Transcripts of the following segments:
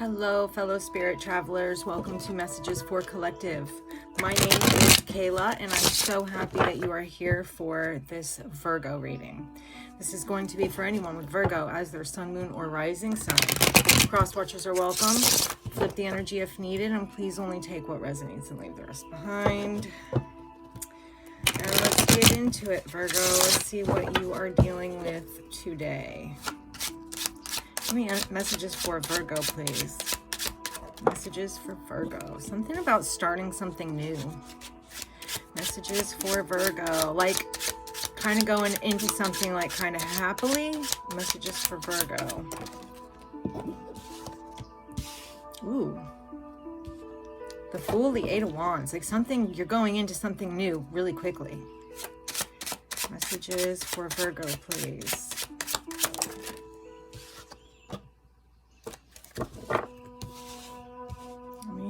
Hello, fellow spirit travelers. Welcome to Messages for Collective. My name is Kayla, and I'm so happy that you are here for this Virgo reading. This is going to be for anyone with Virgo as their sun, moon, or rising sign. Cross watchers are welcome. Flip the energy if needed, and please only take what resonates and leave the rest behind. And let's get into it, Virgo. Let's see what you are dealing with today. Give me messages for Virgo, please. Messages for Virgo. Something about starting something new. Messages for Virgo. Like, kind of going into something like kind of happily. Messages for Virgo. Ooh. The Fool, the Eight of Wands. Like something, you're going into something new really quickly. Messages for Virgo, please.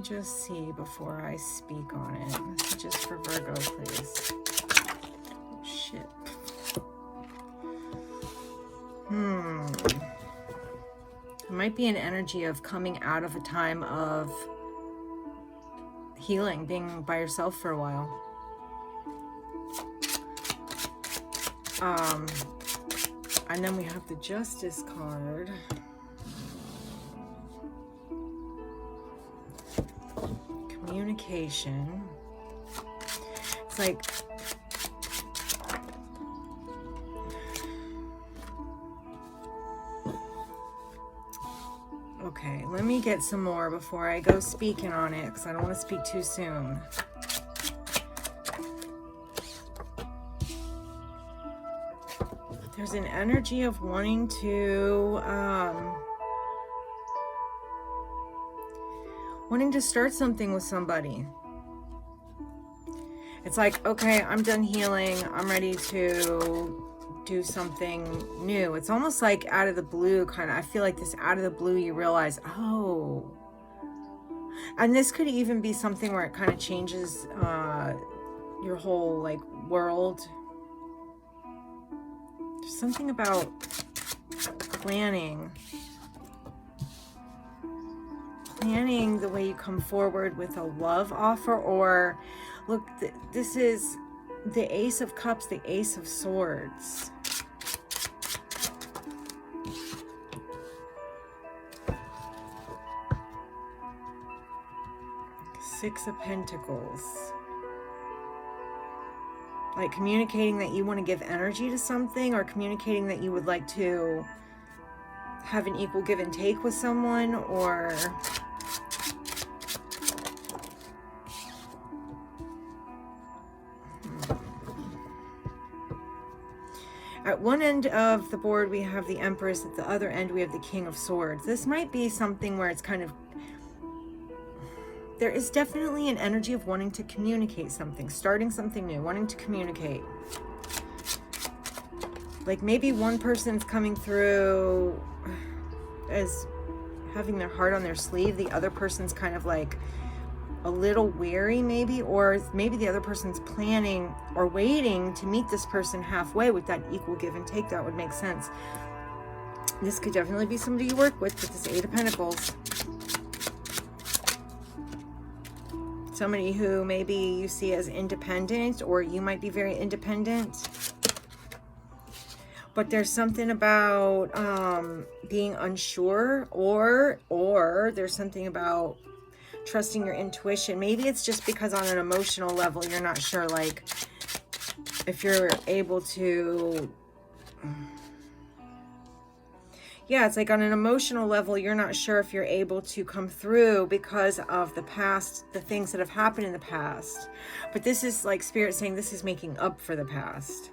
Just see before I speak on it. Messages for Virgo, please. Oh, shit. It might be an energy of coming out of a time of healing, being by yourself for a while. And then we have the Justice card. Communication. It's like okay, let me get some more before I go speaking on it because I don't want to speak too soon. There's an energy of wanting to start something with somebody. It's like, okay, I'm done healing. I'm ready to do something new. It's almost like out of the blue, kind of. I feel like this out of the blue, you realize, oh. And this could even be something where it kind of changes your whole, like, world. There's something about planning the way you come forward with a love offer, or look, this is the Ace of Cups, the Ace of Swords. Six of Pentacles. Like communicating that you want to give energy to something, or communicating that you would like to have an equal give and take with someone, or at one end of the board, we have the Empress. At the other end, we have the King of Swords. This might be something where it's kind of... There is definitely an energy of wanting to communicate something, starting something new, wanting to communicate. Like maybe one person's coming through as having their heart on their sleeve. The other person's kind of like a little weary maybe, or maybe the other person's planning or waiting to meet this person halfway with that equal give and take. That would make sense. This could definitely be somebody you work with this Eight of Pentacles. Somebody who maybe you see as independent, or you might be very independent. But there's something about being unsure, or there's something about trusting your intuition. Maybe it's just because on an emotional level, you're not sure, like, if you're able to... Yeah, it's like on an emotional level, you're not sure if you're able to come through because of the past, the things that have happened in the past. But this is like Spirit saying this is making up for the past.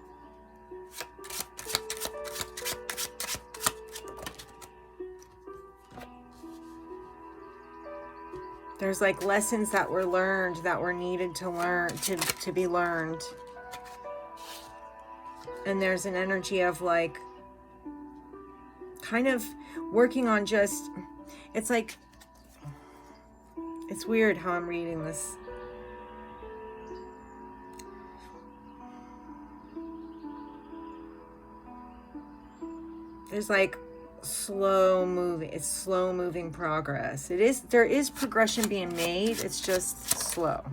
There's like lessons that were learned, that were needed to learn, to be learned. And there's an energy of like kind of working on just, it's like, it's weird how I'm reading this. There's like slow moving. It's slow moving progress. There is progression being made. It's just slow.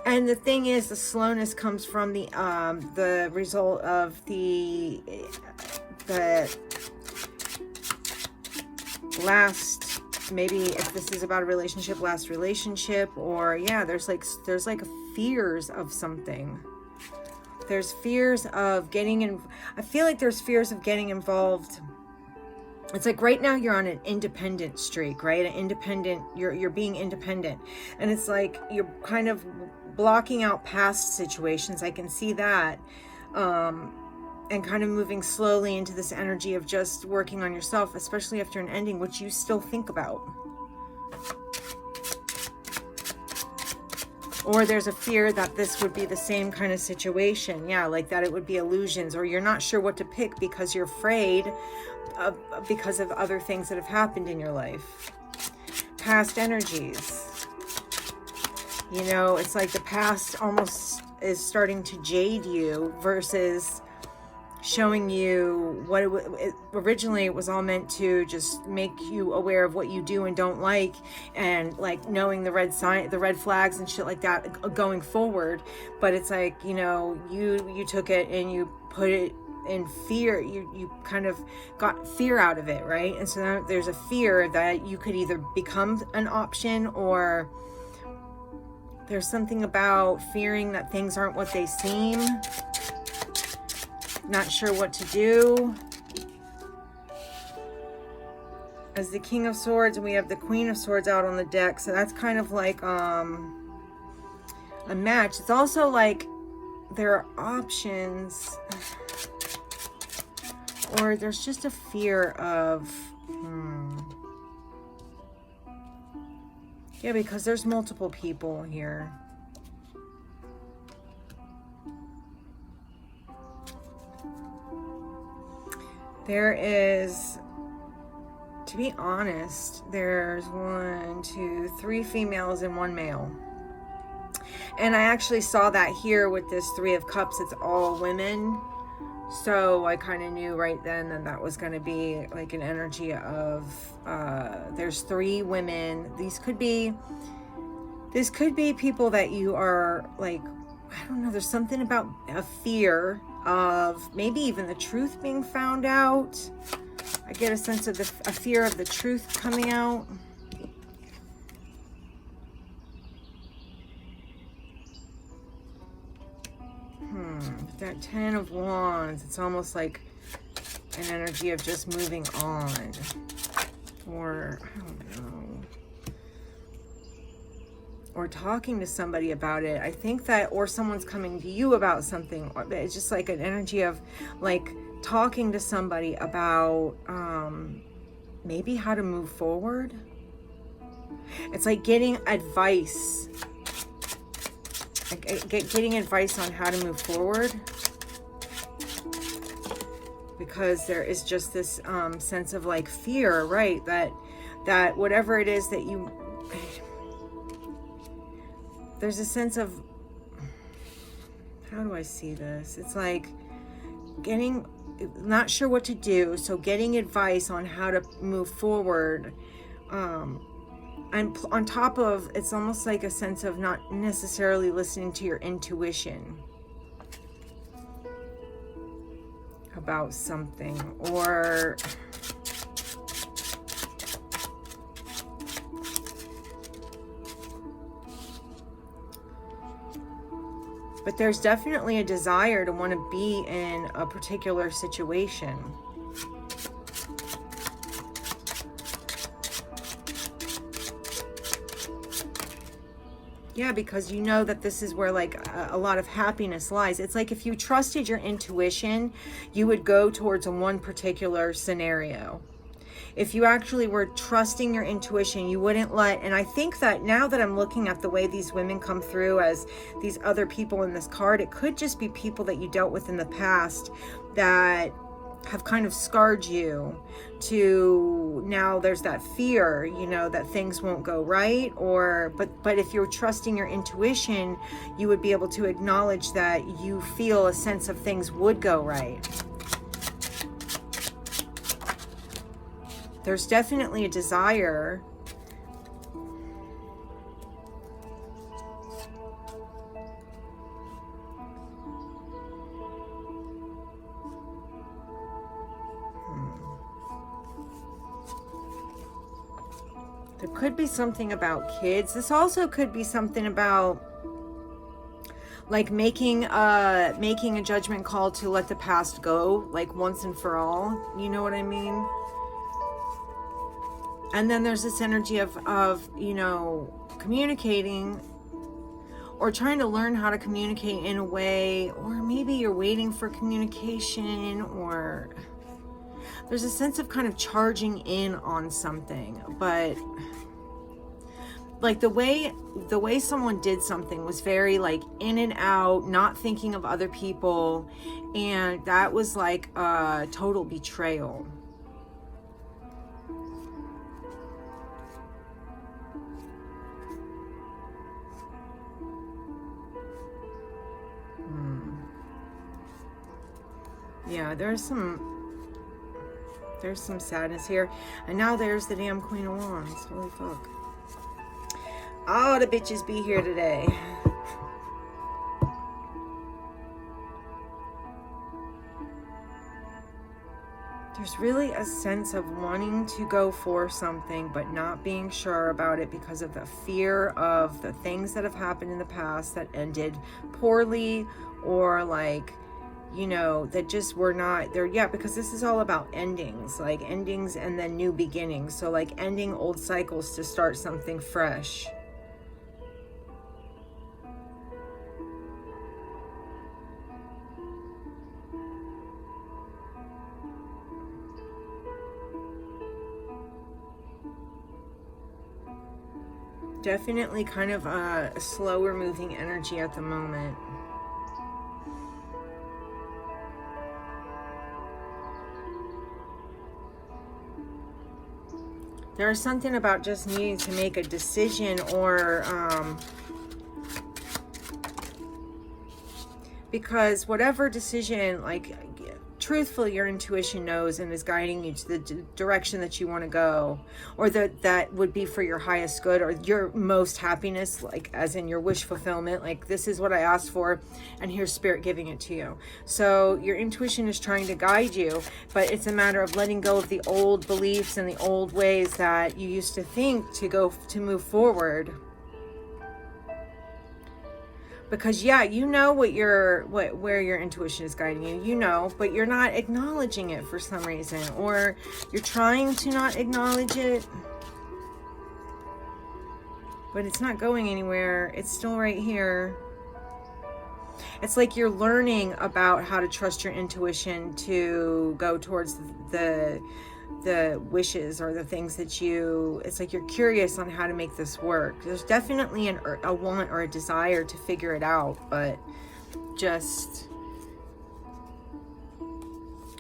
And the thing is, the slowness comes from the result of the last, maybe if this is about a relationship, last relationship, or yeah, there's like fears of something. There's fears of getting in. I feel like there's fears of getting involved. It's like right now you're on an independent streak, right? You're being independent. And it's like you're kind of blocking out past situations. I can see that. And kind of moving slowly into this energy of just working on yourself, especially after an ending, which you still think about. Or there's a fear that this would be the same kind of situation. Yeah, like that it would be illusions, or you're not sure what to pick because you're afraid because of other things that have happened in your life. Past energies. You know, it's like the past almost is starting to jade you versus showing you what originally it was all meant to just make you aware of what you do and don't like, and like knowing the red flags and shit like that going forward. But it's like, you know, you took it and you put it in fear. You kind of got fear out of it, right? And so now there's a fear that you could either become an option, or there's something about fearing that things aren't what they seem. Not sure what to do. As the King of Swords, and we have the Queen of Swords out on the deck, so that's kind of like a match. It's also like there are options, or there's just a fear of yeah, because there's multiple people here. There is, to be honest, there's 3 females and 1 male. And I actually saw that here with this 3 of Cups. It's all women. So I kind of knew right then that that was going to be like an energy of, there's 3 women. This could be people that you are like, I don't know, there's something about a fear of maybe even the truth being found out. I get a sense of a fear of the truth coming out. That 10 of Wands, it's almost like an energy of just moving on. Or, I don't know. Or talking to somebody about it. I think that, or someone's coming to you about something. It's just like an energy of like talking to somebody about maybe how to move forward. It's like getting advice. Getting advice on how to move forward. Because there is just this sense of like fear, right? That whatever it is that you... There's a sense of, how do I see this? It's like not sure what to do. So getting advice on how to move forward. And on top of, it's almost like a sense of not necessarily listening to your intuition about something, or but there's definitely a desire to want to be in a particular situation. Yeah, because you know that this is where like a lot of happiness lies. It's like if you trusted your intuition, you would go towards one particular scenario. If you actually were trusting your intuition, you wouldn't and I think that now that I'm looking at the way these women come through as these other people in this card, it could just be people that you dealt with in the past that have kind of scarred you to now there's that fear, you know, that things won't go right, or but if you're trusting your intuition, you would be able to acknowledge that you feel a sense of things would go right. There's definitely a desire. There could be something about kids. This also could be something about like making a judgment call to let the past go, like once and for all. You know what I mean? And then there's this energy of you know, communicating or trying to learn how to communicate in a way, or maybe you're waiting for communication, or there's a sense of kind of charging in on something. But like the way someone did something was very like in and out, not thinking of other people, and that was like a total betrayal. Yeah, there's some sadness here. And now there's the damn Queen of Wands. Holy fuck. All the bitches be here today. There's really a sense of wanting to go for something but not being sure about it because of the fear of the things that have happened in the past that ended poorly, or like, you know, that just were not there yet, because this is all about endings, like endings and then new beginnings. So like ending old cycles to start something fresh. Definitely kind of a slower moving energy at the moment. There's something about just needing to make a decision, or because whatever decision, like truthfully, your intuition knows and is guiding you to the direction that you want to go, or that would be for your highest good or your most happiness, like as in your wish fulfillment. Like, this is what I asked for and here's spirit giving it to you. So your intuition is trying to guide you, but it's a matter of letting go of the old beliefs and the old ways that you used to think to move forward. Because yeah, you know where your intuition is guiding you, you know, but you're not acknowledging it for some reason, or you're trying to not acknowledge it, but it's not going anywhere. It's still right here. It's like you're learning about how to trust your intuition to go towards the wishes or the things that it's like you're curious on how to make this work. There's definitely a want or a desire to figure it out, but just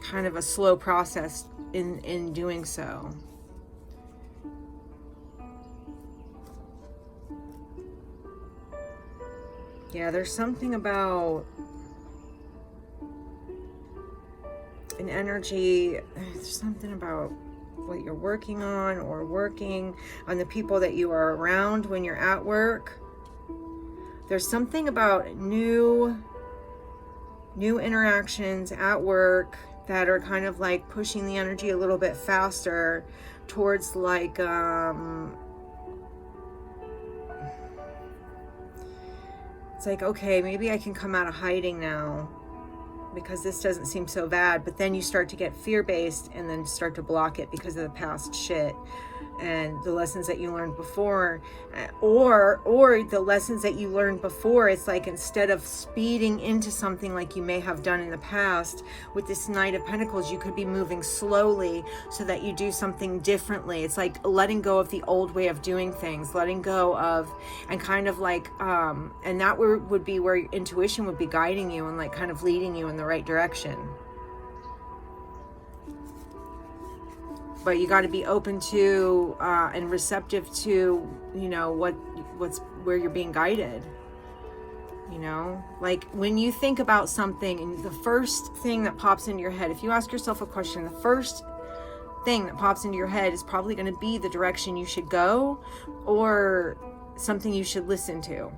kind of a slow process in doing so. Yeah, there's something about an energy, there's something about what you're working on, or working on the people that you are around when you're at work. There's something about new interactions at work that are kind of like pushing the energy a little bit faster towards like it's like, okay, maybe I can come out of hiding now because this doesn't seem so bad. But then you start to get fear-based and then start to block it because of the past shit and the lessons that you learned before, or the lessons that you learned before. It's like, instead of speeding into something like you may have done in the past with this Knight of Pentacles, you could be moving slowly so that you do something differently. It's like letting go of the old way of doing things, letting go of, and kind of like and that would be where your intuition would be guiding you and like kind of leading you in the right direction. But you got to be open to and receptive to, you know, where you're being guided. You know, like when you think about something and the first thing that pops into your head, if you ask yourself a question, the first thing that pops into your head is probably going to be the direction you should go or something you should listen to.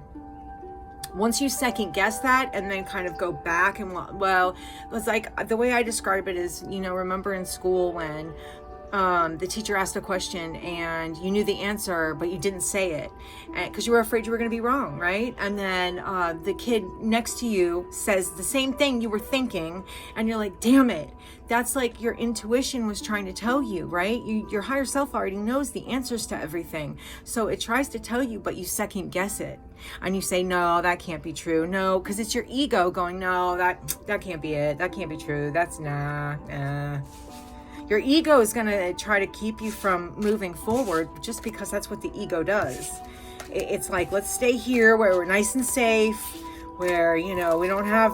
Once you second guess that and then kind of go back and, well, it's like the way I describe it is, you know, remember in school when the teacher asked a question and you knew the answer, but you didn't say it because you were afraid you were going to be wrong, right? And then the kid next to you says the same thing you were thinking, and you're like, damn it. That's like your intuition was trying to tell you, right? Your higher self already knows the answers to everything. So it tries to tell you, but you second guess it. And you say, no, that can't be true. No, because it's your ego going, no, that can't be it. That can't be true. That's nah. Your ego is going to try to keep you from moving forward just because that's what the ego does. It's like, let's stay here where we're nice and safe, where, you know, we don't have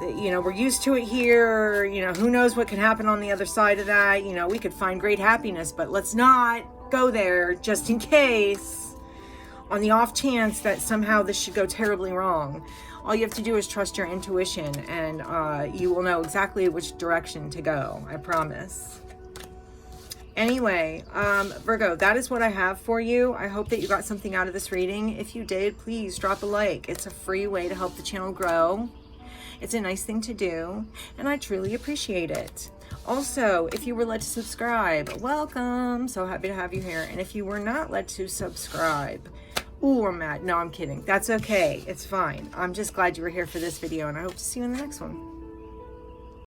you know, we're used to it here. You know, who knows what can happen on the other side of that. You know, we could find great happiness, but let's not go there just in case, on the off chance that somehow this should go terribly wrong. All you have to do is trust your intuition, and you will know exactly which direction to go. I promise. Anyway, Virgo, that is what I have for you. I hope that you got something out of this reading. If you did, please drop a like. It's a free way to help the channel grow. It's a nice thing to do, and I truly appreciate it. Also, if you were led to subscribe, welcome. So happy to have you here. And if you were not led to subscribe, ooh, I'm mad. No, I'm kidding. That's okay. It's fine. I'm just glad you were here for this video, and I hope to see you in the next one.